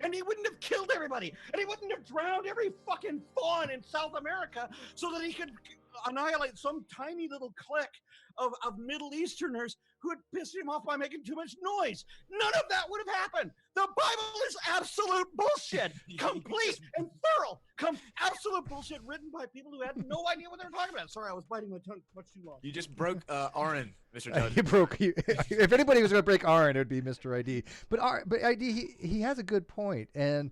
and he wouldn't have killed everybody, and he wouldn't have drowned every fucking fawn in South America so that he could annihilate some tiny little clique of Middle Easterners who had pissed him off by making too much noise. None of that would have happened. The Bible is absolute bullshit, complete and thorough. Absolute bullshit written by people who had no idea what they were talking about. Sorry, I was biting my tongue much too long. You just broke Aaron, Mr. Intelligent. He broke. If anybody was going to break Aaron, it would be Mr. ID. But ID, he has a good point, and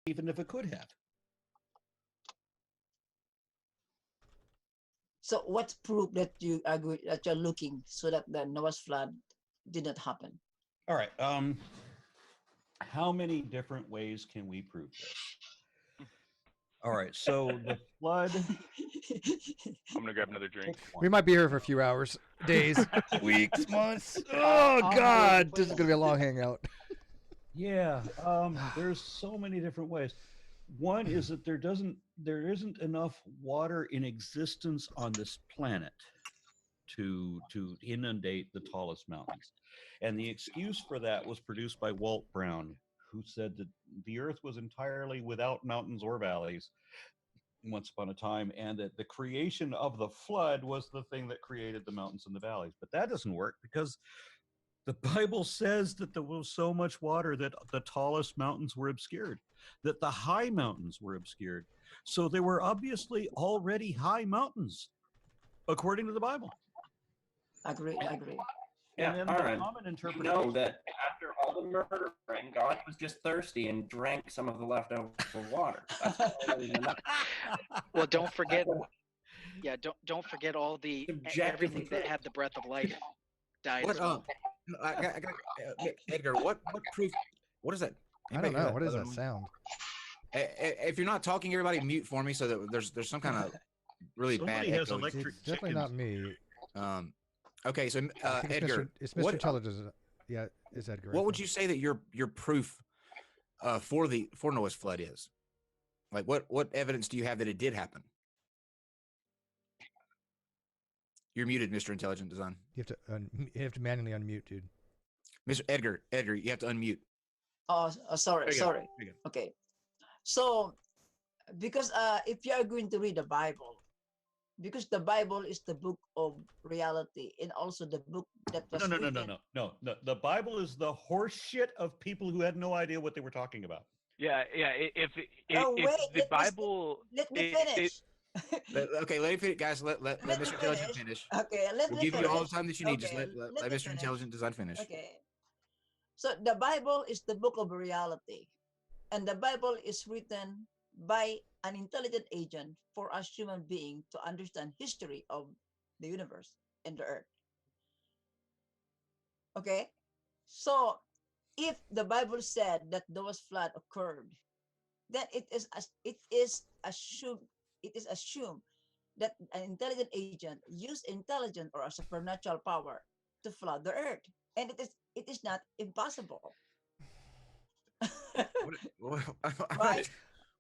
Even if it could have. So what's proof that you agree that you're looking so that the Noah's flood did not happen? All right. How many different ways can we prove this? All right. So the flood. I'm gonna grab another drink. we might be here for a few hours, days, weeks, months. Oh God, this is going to be a long hangout. Yeah. There's so many different ways. One is that there isn't enough water in existence on this planet to inundate the tallest mountains. And the excuse for that was produced by Walt Brown, who said that the Earth was entirely without mountains or valleys once upon a time, and that the creation of the flood was the thing that created the mountains and the valleys. But that doesn't work because the Bible says that there was so much water that the tallest mountains were obscured, that the high mountains were obscured. So they were obviously already high mountains, according to the Bible. Agree. Yeah, And then Aaron, the common you interpretation. know that after all the murdering, God was just thirsty and drank some of the leftover water. That's already enough. Well, don't forget. Yeah, don't forget all the everything that true. had the breath of life died What? as well. I got Edgar. What proof? What is that? I don't Anybody hear know. What is other that noise? sound? If you're not talking, everybody mute for me so that there's some kind of really Somebody bad has echo. electric It's definitely not me. Okay, so I think Edgar, it's Mr. what Intelligence. Yeah, it's Edgar. what would you say that your proof for Noah's flood is? Like what evidence do you have that it did happen? You're muted, Mr. Intelligent Design. You have to manually unmute, dude. Mr. Edgar, you have to unmute. Sorry. There you go. There you go. Okay. So, because if you are going to read the Bible, because the Bible is the book of reality and also the book that was No. The Bible is the horse shit of people who had no idea what they were talking about. Yeah. If wait, the Bible, let me finish. Okay, let me finish, guys. Let Let Mr. me Intelligent finish. finish. Okay, let We'll me give finish. you all the time that you need. Just Okay, let me Mr. finish. Intelligent Design finish. Okay. So the Bible is the book of reality, and the Bible is written by an intelligent agent for us human being to understand history of the universe and the earth. Okay? So if the Bible said that Noah's flood occurred, then it is assumed that an intelligent agent used intelligence or a supernatural power to flood the earth. And it is not impossible. What, Right?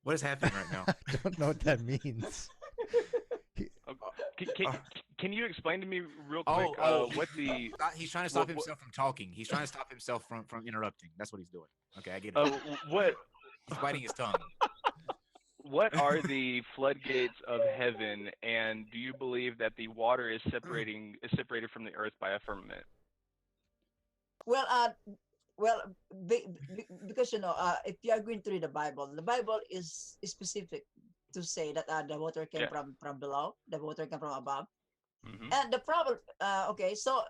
what is happening right now? I don't know what that means. can you explain to me real quick what the He's trying to stop what- himself from talking. He's trying to stop himself from interrupting. That's what he's doing. Okay, I get it. what He's biting his tongue. what are the floodgates of heaven, and do you believe that the water is separated from the earth by a firmament? Well, because if you are going to read the Bible is specific to say that the water came Yeah. from below, the water came from above. Mhm. And the problem, okay, so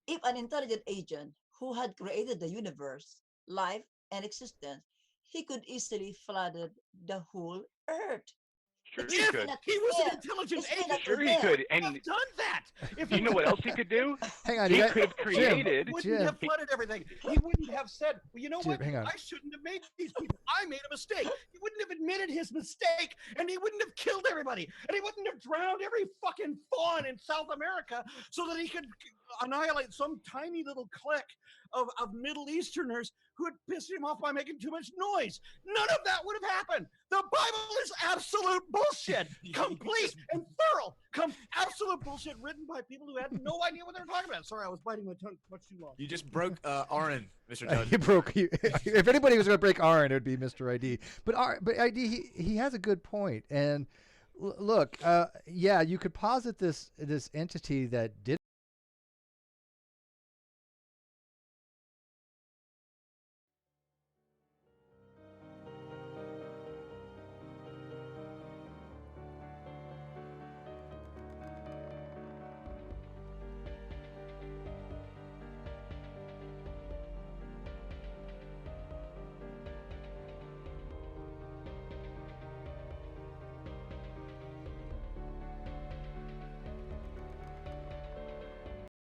if an intelligent agent who had created the universe, life, and existence, he could easily flooded the whole earth. Sure he If could. he was an intelligent It's been agent, a Sure he Yeah. could. he would And have done that. If you know what else he could do? Hang on, He you got, could have created. He wouldn't Jim. have flooded everything. He wouldn't have said, well, you know Jim, what? hang on. I shouldn't have made these people. I made a mistake. He wouldn't have admitted his mistake, and he wouldn't have killed everybody, and he wouldn't have drowned every fucking fawn in South America so that he could annihilate some tiny little clique of Middle Easterners who had pissed him off by making too much noise. None of that would have happened. The Bible is absolute bullshit, complete and thorough. Absolute bullshit written by people who had no idea what they were talking about. Sorry, I was biting my tongue much too long. You just broke Aaron, Mr. Judge. He broke. If anybody was going to break Aaron, it would be Mr. ID. But ID, he has a good point. And look, yeah, you could posit this entity that did